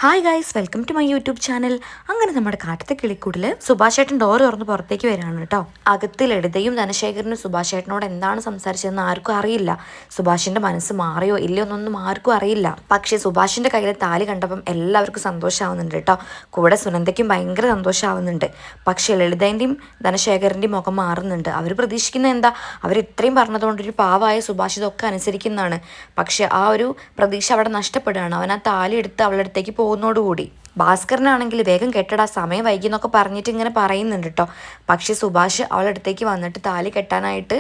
Hi guys, welcome to my YouTube channel. അങ്ങനെ നമ്മുടെ കാട്ടത്തെ കിളിക്കൂടിൽ സുഭാഷ് ഏട്ടൻ ഡോർ തുറന്ന് പുറത്തേക്ക് വരികയാണ് കേട്ടോ. അകത്ത് ലളിതയും ധനശേഖരനും സുഭാഷ് ഏട്ടനോട് എന്താണ് സംസാരിച്ചതെന്ന് ആർക്കും അറിയില്ല. സുഭാഷിന്റെ മനസ്സ് മാറിയോ ഇല്ലയോ എന്നൊന്നും ആർക്കും അറിയില്ല. പക്ഷേ സുഭാഷിന്റെ കയ്യിൽ താലി കണ്ടപ്പം എല്ലാവർക്കും സന്തോഷമാവുന്നുണ്ട് കേട്ടോ. കൂടെ സുനന്ദയ്ക്കും ഭയങ്കര സന്തോഷമാവുന്നുണ്ട്. പക്ഷേ ലളിതേൻ്റെയും ധനശേഖരൻ്റെയും മുഖം മാറുന്നുണ്ട്. അവർ പ്രതീക്ഷിക്കുന്നത് എന്താ, അവർ ഇത്രയും പറഞ്ഞതുകൊണ്ട് ഒരു പാവമായ സുഭാഷ് ഇതൊക്കെ അനുസരിക്കുന്നതാണ്. പക്ഷെ ആ ഒരു പ്രതീക്ഷ അവിടെ നഷ്ടപ്പെടുകയാണ്. അവൻ ആ താലി എടുത്ത് അവളുടെ അടുത്തേക്ക് പോകുന്നതോടുകൂടി ഭാസ്കരനാണെങ്കിൽ വേഗം കെട്ടടാ, സമയം വൈകി എന്നൊക്കെ പറഞ്ഞിട്ട് ഇങ്ങനെ പറയുന്നുണ്ട് കേട്ടോ. പക്ഷെ സുഭാഷ് അവളുടെ അടുത്തേക്ക് വന്നിട്ട് താലി കെട്ടാനായിട്ട്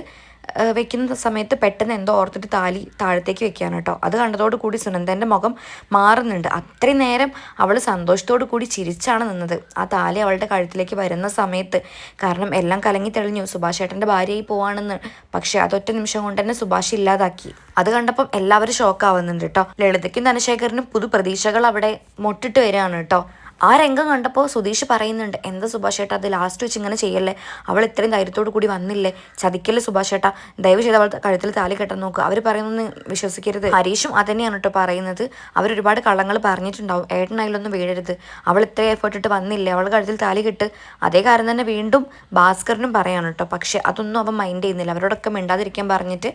വെക്കുന്ന സമയത്ത് പെട്ടെന്ന് എന്തോ ഓർത്തിട്ട് താലി താഴത്തേക്ക് വെക്കുകയാണ് കേട്ടോ. അത് കണ്ടതോടു കൂടി സുനന്ദൻ്റെ മുഖം മാറുന്നുണ്ട്. അത്രയും നേരം അവൾ സന്തോഷത്തോടു കൂടി ചിരിച്ചാണ് നിന്നത് ആ താലി അവളുടെ കഴുത്തിലേക്ക് വരുന്ന സമയത്ത്. കാരണം എല്ലാം കലങ്ങി തെളിഞ്ഞു, സുഭാഷ് ഏട്ടൻ്റെ ഭാര്യയായി പോവാണെന്ന്. പക്ഷെ അതൊറ്റ നിമിഷം കൊണ്ട് തന്നെ സുഭാഷ് ഇല്ലാതാക്കി. അത് കണ്ടപ്പം എല്ലാവരും ഷോക്കാവുന്നുണ്ട് കേട്ടോ. ലളിതയ്ക്കും ധനശേഖരനും പുതു പ്രതീക്ഷകൾ അവിടെ മൊട്ടിട്ട് വരികയാണ് കേട്ടോ. ആ രംഗം കണ്ടപ്പോൾ സുധീഷ് പറയുന്നുണ്ട്, എന്താ സുഭാഷ് ഏട്ടാ അത് ലാസ്റ്റ് വെച്ച് ഇങ്ങനെ ചെയ്യല്ലേ, അവൾ ഇത്രയും ധൈര്യത്തോടു കൂടി വന്നില്ലേ, ചതിക്കല്ലേ സുഭാഷ് ഏട്ടാ, ദയവ് ചെയ്ത് അവൾ കഴുത്തിൽ താലി കെട്ടാൻ നോക്കുക, അവർ പറയുന്നൊന്നും വിശ്വസിക്കരുത്. ഹരീഷും അതന്നെയാണ് കേട്ടോ പറയുന്നത്. അവരൊരുപാട് കള്ളങ്ങൾ പറഞ്ഞിട്ടുണ്ടാവും, ഏട്ടനായാലൊന്നും വീഴരുത്, അവൾ ഇത്രയും എഫേർട്ട് ഇട്ട് വന്നില്ലേ, അവൾ കഴുത്തിൽ താലി കെട്ട്. അതേ കാര്യം തന്നെ വീണ്ടും ഭാസ്കരനും പറയാണ് കേട്ടോ. പക്ഷെ അതൊന്നും അവൻ മൈൻഡ് ചെയ്യുന്നില്ല. അവരോടൊക്കെ മിണ്ടാതിരിക്കാൻ പറഞ്ഞിട്ട്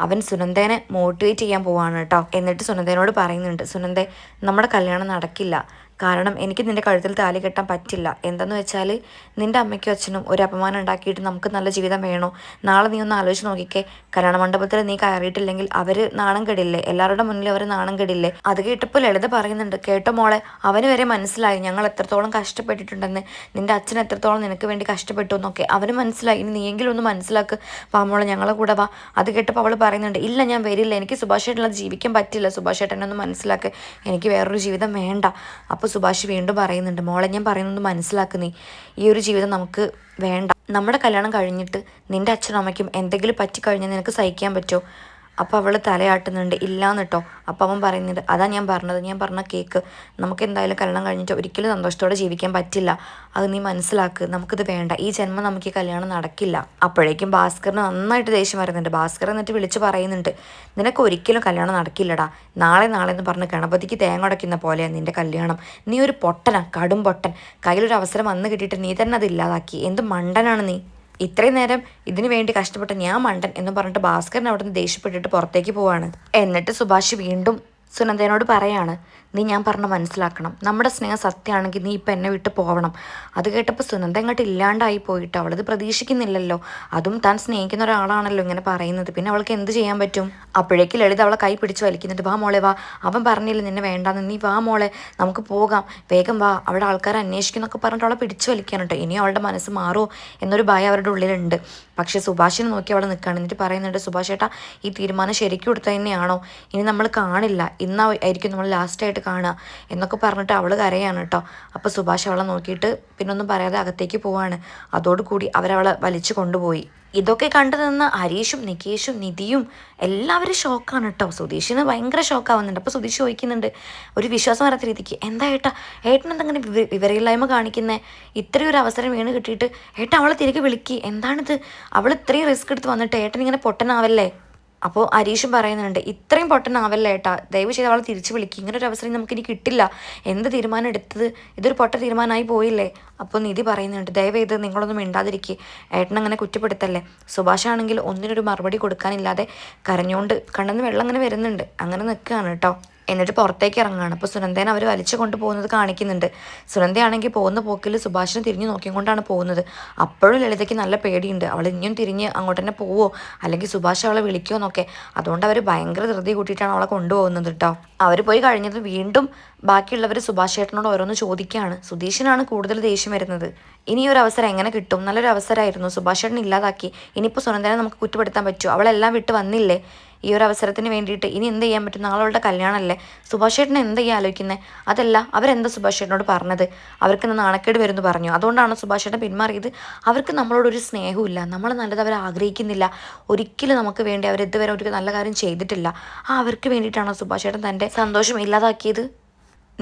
അവൻ സുനന്ദേനെ മോട്ടിവേറ്റ് ചെയ്യാൻ പോവാണ് കേട്ടോ. എന്നിട്ട് സുനന്ദേനോട് പറയുന്നുണ്ട്, സുനന്ദേ നമ്മുടെ കല്യാണം നടക്കില്ല, കാരണം എനിക്ക് നിൻ്റെ കഴുത്തിൽ താലി കെട്ടാൻ പറ്റില്ല. എന്തെന്ന് വെച്ചാൽ നിൻ്റെ അമ്മയ്ക്കും അച്ഛനും ഒരു അപമാനം ഉണ്ടാക്കിയിട്ട് നമുക്ക് നല്ല ജീവിതം വേണോ? നാളെ നീ ഒന്ന് ആലോചിച്ച് നോക്കിക്കേ, കല്യാണ മണ്ഡപത്തിൽ നീ കയറിയിട്ടില്ലെങ്കിൽ അവർ നാണം കെടില്ലേ, എല്ലാവരുടെ മുന്നിൽ അവർ നാണം കെടില്ലേ. അത് കേട്ടപ്പോൾ ലളിത പറയുന്നുണ്ട്, കേട്ടോ മോളെ, അവന് വരെ മനസ്സിലായി ഞങ്ങൾ എത്രത്തോളം കഷ്ടപ്പെട്ടിട്ടുണ്ടെന്ന്, നിൻ്റെ അച്ഛൻ എത്രത്തോളം നിനക്ക് വേണ്ടി കഷ്ടപ്പെട്ടു എന്നൊക്കെ അവന് മനസ്സിലായി. ഇനി നീയെങ്കിലും ഒന്ന് മനസ്സിലാക്ക്, വാ മോളെ ഞങ്ങളെ കൂടെ വാ. അത് കേട്ടപ്പോൾ അവൾ പറയുന്നുണ്ട്, ഇല്ല ഞാൻ വരില്ല, എനിക്ക് സുഭാഷ് ഏട്ടനത് ജീവിക്കാൻ പറ്റില്ല, സുഭാഷ് ഏട്ടനൊന്ന് മനസ്സിലാക്ക്, എനിക്ക് വേറൊരു ജീവിതം വേണ്ട. അപ്പോൾ സുഭാഷ് വീണ്ടും പറയുന്നുണ്ട്, മോളെ ഞാൻ പറയുന്നത് മനസ്സിലാക്കുന്നേ, ഈ ഒരു ജീവിതം നമുക്ക് വേണ്ട. നമ്മുടെ കല്യാണം കഴിഞ്ഞിട്ട് നിൻ്റെ അച്ഛനും അമ്മയ്ക്കും എന്തെങ്കിലും പറ്റിക്കഴിഞ്ഞാൽ നിനക്ക് സഹിക്കാൻ പറ്റുമോ? അപ്പോൾ അവൾ തലയാട്ടുന്നുണ്ട്, ഇല്ലാന്ന് കേട്ടോ. അപ്പോൾ അവൻ പറയുന്നുണ്ട്, അതാ ഞാൻ പറഞ്ഞത്, ഞാൻ പറഞ്ഞ കേക്ക്, നമുക്ക് എന്തായാലും കല്യാണം കഴിഞ്ഞിട്ട് ഒരിക്കലും സന്തോഷത്തോടെ ജീവിക്കാൻ പറ്റില്ല, അത് നീ മനസ്സിലാക്ക്, നമുക്കിത് വേണ്ട, ഈ ജന്മം നമുക്ക് ഈ കല്യാണം നടക്കില്ല. അപ്പോഴേക്കും ഭാസ്കറിന് നന്നായിട്ട് ദേഷ്യം വരുന്നുണ്ട്. ഭാസ്കർ എന്നിട്ട് വിളിച്ച് പറയുന്നുണ്ട്, നിനക്ക് ഒരിക്കലും കല്യാണം നടക്കില്ലടാ, നാളെ നാളെ എന്ന് പറഞ്ഞ് ഗണപതിക്ക് തേങ്ങ ഉടയ്ക്കുന്ന പോലെയാണ് നിൻ്റെ കല്യാണം, നീ ഒരു പൊട്ടനാ, കടും പൊട്ടൻ, കയ്യിലൊരു അവസരം വന്ന് കിട്ടിയിട്ട് നീ തന്നെ അത് ഇല്ലാതാക്കി, എന്ത് മണ്ടനാണ് നീ, ഇത്രയും നേരം ഇതിനു വേണ്ടി കഷ്ടപ്പെട്ട ഞാൻ മണ്ടൻ എന്ന് പറഞ്ഞിട്ട് ഭാസ്കരൻ അവിടെ നിന്ന് ദേഷ്യപ്പെട്ടിട്ട് പുറത്തേക്ക് പോവാണ്. എന്നിട്ട് സുഭാഷ് വീണ്ടും സുനന്ദനോട് പറയാണ്, നീ ഞാൻ പറഞ്ഞ മനസ്സിലാക്കണം, നമ്മുടെ സ്നേഹം സത്യമാണെങ്കിൽ നീ ഇപ്പം എന്നെ വിട്ട് പോവണം. അത് കേട്ടപ്പോൾ സുനന്ദ ഇങ്ങോട്ട് ഇല്ലാണ്ടായി പോയിട്ട് അവളത് പ്രതീക്ഷിക്കുന്നില്ലല്ലോ, അതും താൻ സ്നേഹിക്കുന്ന ഒരാളാണല്ലോ ഇങ്ങനെ പറയുന്നത്, പിന്നെ അവൾക്ക് എന്ത് ചെയ്യാൻ പറ്റും. അപ്പോഴേക്ക് ലളിത അവളെ കൈ പിടിച്ച് വലിക്കുന്നുണ്ട്, വാ മോളെ വാ, അവൻ പറഞ്ഞില്ല നിന്നെ വേണ്ടാന്ന്, നീ വാ മോളെ നമുക്ക് പോകാം, വേഗം വാ, അവിടെ ആൾക്കാർ അന്വേഷിക്കുന്നൊക്കെ പറഞ്ഞിട്ട് അവളെ പിടിച്ച് വലിക്കാനുണ്ട്. ഇനി അവളുടെ മനസ്സ് മാറുമോ എന്നൊരു ഭയം അവരുടെ ഉള്ളിലുണ്ട്. പക്ഷേ സുഭാഷിനെ നോക്കി അവൾ നിൽക്കുകയാണ്. എന്നിട്ട് പറയുന്നുണ്ട്, സുഭാഷ് ഏട്ടാ ഈ തീരുമാനം ശരിക്കും എടുത്തത് തന്നെയാണോ, ഇനി നമ്മൾ കാണില്ല, ഇന്നായിരിക്കും നമ്മൾ ലാസ്റ്റായിട്ട് കാണുക എന്നൊക്കെ പറഞ്ഞിട്ട് അവൾ കരയാണ് കേട്ടോ. അപ്പോൾ സുഭാഷ് അവളെ നോക്കിയിട്ട് പിന്നൊന്നും പറയാതെ അകത്തേക്ക് പോവാണ്. അതോടുകൂടി അവരവളെ വലിച്ചു കൊണ്ടുപോയി. ഇതൊക്കെ കണ്ടു നിന്ന് ഹരീഷും നികേഷും നിധിയും എല്ലാവരും ഷോക്കാണ് കേട്ടോ. സുധീഷിന് ഭയങ്കര ഷോക്കാവുന്നുണ്ട്. അപ്പോൾ സുധീഷ് ചോദിക്കുന്നുണ്ട് ഒരു വിശ്വാസം വരാത്ത രീതിക്ക്, എന്താ ഏട്ടാ ഏട്ടനെന്തെങ്ങനെ വിവരമില്ലായ്മ കാണിക്കുന്നത്, ഇത്രയും ഒരു അവസരം വീണ് കിട്ടിയിട്ട് ഏട്ടൻ അവളെ തിരികെ വിളിക്കുക, എന്താണിത്, അവൾ ഇത്രയും റിസ്ക് എടുത്ത് വന്നിട്ട് ഏട്ടൻ ഇങ്ങനെ പൊട്ടനാവല്ലേ. അപ്പോൾ ഹരീഷും പറയുന്നുണ്ട്, ഇത്രയും പൊട്ടനാവല്ലേ ഏട്ടാ, ദയവ് ചെയ്ത് അവളെ തിരിച്ച് വിളിക്കുക, ഇങ്ങനൊരു അവസരം നമുക്കിനി കിട്ടില്ല, എന്ത് തീരുമാനം എടുത്തത്, ഇതൊരു പൊട്ട തീരുമാനമായി പോയില്ലേ. അപ്പോൾ നിധി പറയുന്നുണ്ട്, ദയവ് ചെയ്ത് നിങ്ങളൊന്നും മിണ്ടാതിരിക്കുക, ഏട്ടനങ്ങനെ കുറ്റപ്പെടുത്തല്ലേ. സുഭാഷാണെങ്കിൽ ഒന്നിനൊരു മറുപടി കൊടുക്കാനില്ലാതെ കരഞ്ഞുകൊണ്ട് കണ്ണെന്ന് വെള്ളം അങ്ങനെ വരുന്നുണ്ട്. അങ്ങനെ നിൽക്കുകയാണ് കേട്ടോ. എന്നിട്ട് പുറത്തേക്ക് ഇറങ്ങുകയാണ്. അപ്പോൾ സുനന്ദേനെ അവർ വലിച്ചു കൊണ്ടുപോകുന്നത് കാണിക്കുന്നുണ്ട്. സുനന്ദയാണെങ്കിൽ പോകുന്ന പോക്കിൽ സുഭാഷിനെ തിരിഞ്ഞ് നോക്കിക്കൊണ്ടാണ് പോകുന്നത്. അപ്പോഴും ലളിതയ്ക്ക് നല്ല പേടിയുണ്ട്, അവൾ ഇനിയും തിരിഞ്ഞ് അങ്ങോട്ട് തന്നെ പോവോ അല്ലെങ്കിൽ സുഭാഷ് അവളെ വിളിക്കുമോ എന്നൊക്കെ. അതുകൊണ്ട് അവർ ഭയങ്കര ധൃതി കൂട്ടിയിട്ടാണ് അവളെ കൊണ്ടുപോകുന്നത് കേട്ടോ. അവർ പോയി കഴിഞ്ഞത് വീണ്ടും ബാക്കിയുള്ളവർ സുഭാഷ് ഏട്ടനോട് ഓരോന്ന് ചോദിക്കുകയാണ്. സുധീഷിനാണ് കൂടുതൽ ദേഷ്യം വരുന്നത്. ഇനി ഒരു അവസരം എങ്ങനെ കിട്ടും, നല്ലൊരു അവസരമായിരുന്നു, സുഭാഷ് ഏട്ടൻ ഇല്ലാതാക്കി, ഇനിയിപ്പോൾ സുനന്ദനെ നമുക്ക് കുറ്റപ്പെടുത്താൻ പറ്റുമോ, അവളെല്ലാം വിട്ട് വന്നില്ലേ, ഈ ഒരു അവസരത്തിന് വേണ്ടിയിട്ട് ഇനി എന്ത് ചെയ്യാൻ പറ്റും, നാളുകളുടെ കല്യാണമല്ലേ, സുഭാഷ് ഏട്ടനെ എന്ത് ചെയ്യാൻ ആലോചിക്കുന്നത്, അതല്ല അവരെന്താ സുഭാഷ് ഏട്ടനോട് പറഞ്ഞത്, അവർക്ക് നാണക്കേട് വരുമെന്ന് പറഞ്ഞു, അതുകൊണ്ടാണ് സുഭാഷ് ഏട്ടൻ പിന്മാറിയത്, അവർക്ക് നമ്മളോടൊരു സ്നേഹമില്ല, നമ്മൾ നല്ലത് അവർ ആഗ്രഹിക്കുന്നില്ല, ഒരിക്കലും നമുക്ക് വേണ്ടി അവർ ഇതുവരെ ഒരു നല്ല കാര്യം ചെയ്തിട്ടില്ല, അവർക്ക് വേണ്ടിയിട്ടാണോ സുഭാഷ് ഏട്ടൻ തൻ്റെ സന്തോഷം ഇല്ലാതാക്കിയത്.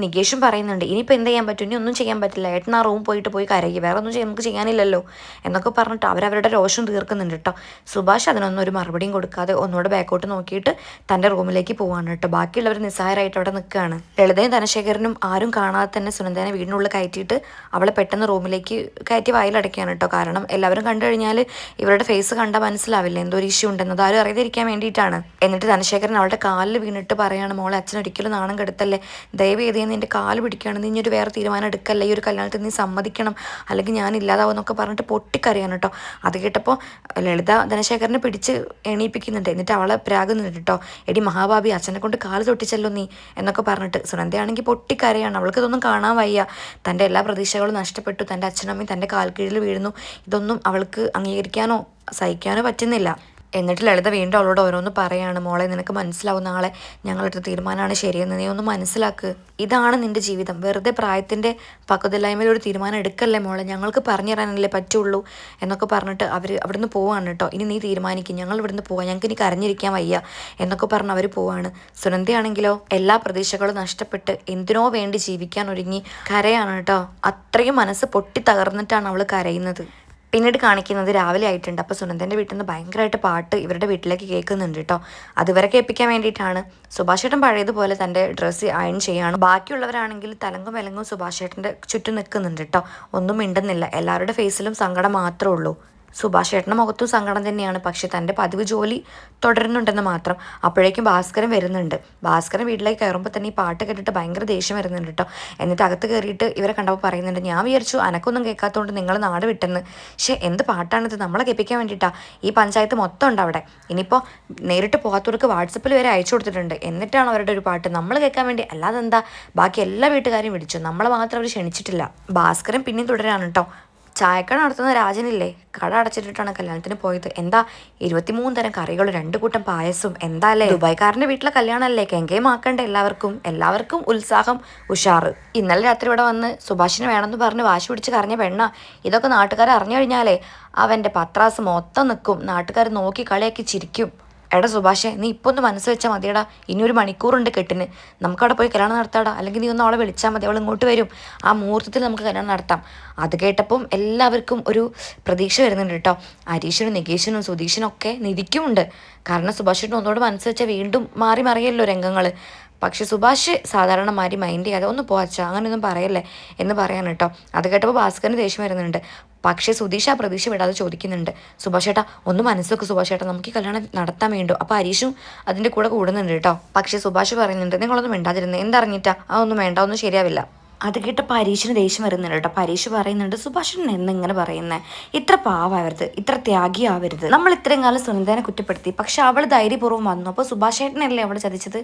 നികേഷും പറയുന്നുണ്ട് ഇനിയിപ്പോൾ എന്ത് ചെയ്യാൻ പറ്റും, ഇനി ഒന്നും ചെയ്യാൻ പറ്റില്ല, ഏട്ടൻ ആ റൂം പോയി കരയുക, വേറെ ഒന്നും നമുക്ക് ചെയ്യാനില്ലല്ലോ എന്നൊക്കെ പറഞ്ഞിട്ട് അവരവരുടെ രോഷം തീർക്കുന്നുണ്ട് കേട്ടോ. സുഭാഷ് അതിനൊന്നും ഒരു മറുപടിയും കൊടുക്കാതെ ഒന്നുകൂടെ ബാക്കോട്ട് നോക്കിയിട്ട് തൻ്റെ റൂമിലേക്ക് പോവാണ് കേട്ടോ. ബാക്കിയുള്ളവർ നിസ്സഹായരായിട്ട് അവിടെ നിൽക്കുകയാണ്. ലളിതയും ധനശേഖരനും ആരും കാണാതെ തന്നെ സുനന്ദനെ വീടിനുള്ളിൽ കയറ്റിയിട്ട് അവളെ പെട്ടെന്ന് റൂമിലേക്ക് കയറ്റി വായിലടയ്ക്കുകയാണ് കേട്ടോ. കാരണം എല്ലാവരും കണ്ടു കഴിഞ്ഞാൽ ഇവരുടെ ഫേസ് കണ്ടാൽ മനസ്സിലാവില്ല എന്തോ ഒരു ഇഷ്യൂ ഉണ്ടെന്നത്, ആരും അറിയാതിരിക്കാൻ വേണ്ടിയിട്ടാണ്. എന്നിട്ട് ധനശേഖരൻ അവളുടെ കാലിൽ വീണിട്ട് പറയാണ്, മോളെ അച്ഛൻ ഒരിക്കലും നാണം കെടുത്തല്ലേ, ദയവ് ചെയ്ത് നിന്റെ കാല് പിടിക്കുകയാണ്, നീ ഒരു വേറെ തീരുമാനം എടുക്കല്ല, ഈ ഒരു കല്യാണത്തിൽ നീ സമ്മതിക്കണം, അല്ലെങ്കിൽ ഞാൻ ഇല്ലാതാവുമെന്നൊക്കെ പറഞ്ഞിട്ട് പൊട്ടിക്കറിയാണ് കേട്ടോ. അത് കേട്ടപ്പോൾ ലളിത ധനശേഖരനെ പിടിച്ച് എണീപ്പിക്കുന്നുണ്ട്. എന്നിട്ട് അവളെ പ്രാകുന്നുണ്ട് കേട്ടോ. എടി മഹാഭാബി, അച്ഛനെ കൊണ്ട് കാല് തൊട്ടിച്ചല്ലോ നീ എന്നൊക്കെ പറഞ്ഞിട്ട്. സുനന്ദയാണെങ്കിൽ പൊട്ടിക്കരയാണ്, അവൾക്ക് ഇതൊന്നും കാണാൻ വയ്യ. തൻ്റെ എല്ലാ പ്രതീക്ഷകളും നഷ്ടപ്പെട്ടു, തൻ്റെ അച്ഛനമ്മയും തൻ്റെ കാൽ കീഴിൽ വീഴുന്നു, ഇതൊന്നും അവൾക്ക് അംഗീകരിക്കാനോ സഹിക്കാനോ പറ്റുന്നില്ല. എന്നിട്ട് ലളിത വീണ്ടും അവളോട് ഓരോന്ന് പറയാണ്, മോളെ നിനക്ക് മനസ്സിലാവും നാളെ ഞങ്ങളെടുത്ത തീരുമാനമാണ് ശരിയെന്ന്, നീ ഒന്ന് മനസ്സിലാക്ക്, ഇതാണ് നിന്റെ ജീവിതം, വെറുതെ പ്രായത്തിൻ്റെ പക്വതയില്ലായ്മയിൽ ഒരു തീരുമാനം എടുക്കല്ലേ മോളെ, ഞങ്ങൾക്ക് പറഞ്ഞു തരാനല്ലേ പറ്റുള്ളൂ എന്നൊക്കെ പറഞ്ഞിട്ട് അവർ അവിടുന്ന് പോവാണ് കേട്ടോ. ഇനി നീ തീരുമാനിക്കും, ഞങ്ങൾ ഇവിടുന്ന് പോവാം, ഞങ്ങൾക്ക് ഇനി കരഞ്ഞിരിക്കാൻ വയ്യ എന്നൊക്കെ പറഞ്ഞ് അവർ പോവാണ്. സുനന്ദയാണെങ്കിലോ എല്ലാ പ്രതീക്ഷകളും നഷ്ടപ്പെട്ട് എന്തിനോ വേണ്ടി ജീവിക്കാൻ ഒരുങ്ങി കരയാണ് കേട്ടോ. അത്രയും മനസ്സ് പൊട്ടി തകർന്നിട്ടാണ് അവൾ കരയുന്നത്. പിന്നീട് കാണിക്കുന്നത് രാവിലെ ആയിട്ടുണ്ട്. അപ്പോൾ സുനന്ദൻ്റെ വീട്ടിൽ നിന്ന് ഭയങ്കരമായിട്ട് പാട്ട് ഇവരുടെ വീട്ടിലേക്ക് കേൾക്കുന്നുണ്ട് കേട്ടോ. അതുവരെ കേൾപ്പിക്കാൻ വേണ്ടിയിട്ടാണ്. സുഭാഷേട്ടൻ പഴയതുപോലെ തൻ്റെ ഡ്രസ്സ് അയൺ ചെയ്യാണ്. ബാക്കിയുള്ളവരാണെങ്കിൽ തലങ്കും വിലങ്ങും സുഭാഷേട്ടൻ്റെ ചുറ്റും നിൽക്കുന്നുണ്ട് കേട്ടോ. ഒന്നും മിണ്ടുന്നില്ല. എല്ലാവരുടെ ഫേസിലും സങ്കടം മാത്രമേ ഉള്ളൂ. സുഭാഷ് ഏട്ടൻ്റെ മുഖത്തും സങ്കടം തന്നെയാണ്. പക്ഷെ തൻ്റെ പതിവ് ജോലി തുടരുന്നുണ്ടെന്ന് മാത്രം. അപ്പോഴേക്കും ഭാസ്കരൻ വരുന്നുണ്ട്. ഭാസ്കരൻ വീട്ടിലേക്ക് കയറുമ്പോൾ തന്നെ ഈ പാട്ട് കേട്ടിട്ട് ഭയങ്കര ദേഷ്യം വരുന്നുണ്ട് കേട്ടോ. എന്നിട്ട് അകത്ത് കയറിയിട്ട് ഇവരെ കണ്ടപ്പോൾ പറയുന്നുണ്ട്, ഞാൻ വിചാരിച്ചു അനക്കൊന്നും കേൾക്കാത്തതുകൊണ്ട് നിങ്ങൾ നാട് വിട്ടെന്ന്. പക്ഷേ എന്ത് പാട്ടാണിത്, നമ്മളെ കേൾപ്പിക്കാൻ വേണ്ടിയിട്ടാണ്. ഈ പഞ്ചായത്ത് മൊത്തം ഉണ്ട് അവിടെ. ഇനിയിപ്പോൾ നേരിട്ട് പോകാത്തവർക്ക് വാട്സപ്പിൽ വരെ അയച്ചു കൊടുത്തിട്ടുണ്ട്. എന്നിട്ടാണ് അവരുടെ ഒരു പാട്ട് നമ്മൾ കേൾക്കാൻ വേണ്ടി. അല്ലാതെ എന്താ, ബാക്കി എല്ലാ വീട്ടുകാരെയും വിളിച്ചു, നമ്മളെ മാത്രം അവർ ക്ഷണിച്ചിട്ടില്ല. ഭാസ്കരൻ പിന്നെയും തുടരാണ് കേട്ടോ. ചായക്കട നടത്തുന്ന രാജനില്ലേ, കട അടച്ചിട്ടിട്ടാണ് കല്യാണത്തിന് പോയത്. എന്താ 23 തരം കറികളും 2 കൂട്ടം പായസവും. എന്താ അല്ലേ, ദുബായ്ക്കാരൻ്റെ വീട്ടിലെ കല്യാണമല്ലേ, കെങ്കേമാക്കണ്ട എല്ലാവർക്കും ഉത്സാഹം ഉഷാറ്. ഇന്നലെ രാത്രി ഇവിടെ വന്ന് സുഭാഷിന് വേണമെന്ന് പറഞ്ഞ് വാശി പിടിച്ച് കരഞ്ഞ പെണ്ണ. ഇതൊക്കെ നാട്ടുകാർ അറിഞ്ഞു കഴിഞ്ഞാലേ അവൻ്റെ പത്രാസ് മൊത്തം നിൽക്കും, നാട്ടുകാർ നോക്കി കളിയാക്കി ചിരിക്കും. എടാ സുഭാഷേ, നീ ഇപ്പോൾ ഒന്ന് മനസ്സ് വെച്ചാൽ മതിയടാ, ഇനി ഒരു മണിക്കൂറുണ്ട് കെട്ടിന്, നമുക്കവിടെ പോയി കല്യാണം നടത്താടാ, അല്ലെങ്കിൽ നീ ഒന്ന് അവളെ വിളിച്ചാൽ മതി, അവൾ ഇങ്ങോട്ട് വരും, ആ മുഹൂർത്തത്തിൽ നമുക്ക് കല്യാണം നടത്താം. അത് കേട്ടപ്പം എല്ലാവർക്കും ഒരു പ്രതീക്ഷ വരുന്നുണ്ട് കേട്ടോ. അരീഷിനും നികേഷിനും സുധീഷിനും ഒക്കെ നിധിക്കുമുണ്ട്. കാരണം സുഭാഷിന് ഒന്നുകൂടെ മനസ്സ് വെച്ചാൽ വീണ്ടും മാറി മറിയല്ലോ രംഗങ്ങൾ. പക്ഷെ സുഭാഷ് സാധാരണ മാറി മൈൻഡ് ചെയ്യാതെ ഒന്ന് പോവാച്ചാ അങ്ങനെയൊന്നും പറയല്ലേ എന്ന് പറയാൻ കേട്ടോ. അത് കേട്ടപ്പോൾ ഭാസ്കറിന് ദേഷ്യം വരുന്നുണ്ട്. പക്ഷേ സുധീഷ് ആ പ്രതീക്ഷ വിടാതെ ചോദിക്കുന്നുണ്ട്, സുഭാഷ് ഏട്ടാ ഒന്ന് മനസ്സൊക്കെ, സുഭാഷ് ഏട്ടാ നമുക്ക് കല്യാണം നടത്താൻ വേണ്ടു. അപ്പോൾ അരീഷും അതിൻ്റെ കൂടെ കൂടുന്നുണ്ട് കേട്ടോ. പക്ഷേ സുഭാഷ് പറയുന്നുണ്ട്, നിങ്ങളൊന്നും മിണ്ടാതിരുന്നേ, എന്തറിഞ്ഞിട്ടാ, അതൊന്നും വേണ്ട, ഒന്നും ശരിയാവില്ല. അത് കേട്ടപ്പോൾ പരീക്ഷന് ദേഷ്യം വരുന്നുണ്ട് കേട്ടോ. പരീക്ഷ പറയുന്നുണ്ട്, സുഭാഷൻ എന്നിങ്ങനെ പറയുന്നത്, ഇത്ര പാവാവരുത്, ഇത്ര ത്യാഗിയാവരുത്. നമ്മൾ ഇത്രയും കാലം സുനന്ദനെ കുറ്റപ്പെടുത്തി, പക്ഷെ അവൾ ധൈര്യപൂർവ്വം വന്നു. അപ്പോൾ സുഭാഷേട്ടനല്ലേ അവൾ ചതിച്ചത്,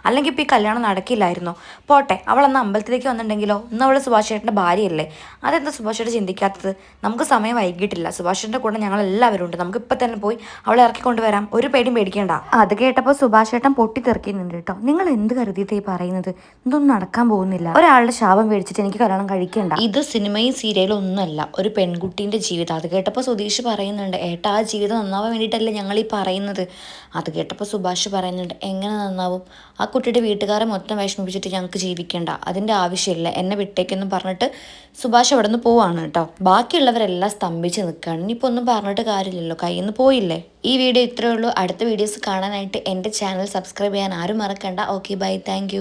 അല്ലെങ്കിൽ ഇപ്പോൾ ഈ കല്യാണം നടക്കില്ലായിരുന്നോ? പോട്ടെ, അവൾ അന്ന് അമ്പലത്തിലേക്ക് വന്നിട്ടുണ്ടെങ്കിലോ, ഇന്ന് അവൾ സുഭാഷേട്ടൻ്റെ ഭാര്യയല്ലേ. അതെന്താ സുഭാഷേട്ടൻ ചിന്തിക്കാത്തത്? നമുക്ക് സമയം വൈകിട്ടില്ല, സുഭാഷേട്ടൻ്റെ കൂടെ ഞങ്ങൾ എല്ലാവരും ഉണ്ട്, നമുക്ക് ഇപ്പം തന്നെ പോയി അവളെ ഇറക്കിക്കൊണ്ടുവരാം, ഒരു പേടിയും പേടിക്കേണ്ട. അത് കേട്ടപ്പോൾ സുഭാഷേട്ടൻ പൊട്ടിത്തെറിക്കുന്നുണ്ട് കേട്ടോ. നിങ്ങൾ എന്ത് കരുതിയിട്ട് ഈ പറയുന്നത്? ഇതൊന്നും നടക്കാൻ പോകുന്നില്ല. ഒരാളുടെ ശാപം മേടിച്ചിട്ട് എനിക്ക് കല്യാണം കഴിക്കേണ്ട. ഇത് സിനിമയും സീരിയലും ഒന്നുമല്ല, ഒരു പെൺകുട്ടീൻ്റെ ജീവിതം. അത് കേട്ടപ്പോൾ സുധീഷ് പറയുന്നുണ്ട്, ഏട്ടാ ആ ജീവിതം നന്നാവാൻ വേണ്ടിയിട്ടല്ലേ ഞങ്ങൾ ഈ പറയുന്നത്. അത് കേട്ടപ്പോൾ സുഭാഷ് പറയുന്നുണ്ട്, എങ്ങനെ നന്നാവും? ആ കുട്ടിയുടെ വീട്ടുകാരെ മൊത്തം വിഷമിപ്പിച്ചിട്ട് ഞങ്ങൾക്ക് ജീവിക്കേണ്ട, അതിൻ്റെ ആവശ്യമില്ല, എന്നെ വിട്ടേക്കെന്നും പറഞ്ഞിട്ട് സുഭാഷ് അവിടെ നിന്ന് പോവാണ് കേട്ടോ. ബാക്കിയുള്ളവരെല്ലാം സ്തംഭിച്ച് നിൽക്കുകയാണ്. ഇനിയിപ്പോൾ ഒന്നും പറഞ്ഞിട്ട് കാര്യമില്ലല്ലോ, കയ്യിൽ നിന്ന് പോയില്ലേ. ഈ വീഡിയോ ഇത്രയേ ഉള്ളൂ. അടുത്ത വീഡിയോസ് കാണാനായിട്ട് എൻ്റെ ചാനൽ സബ്സ്ക്രൈബ് ചെയ്യാൻ ആരും മറക്കണ്ട. Okay bye, thank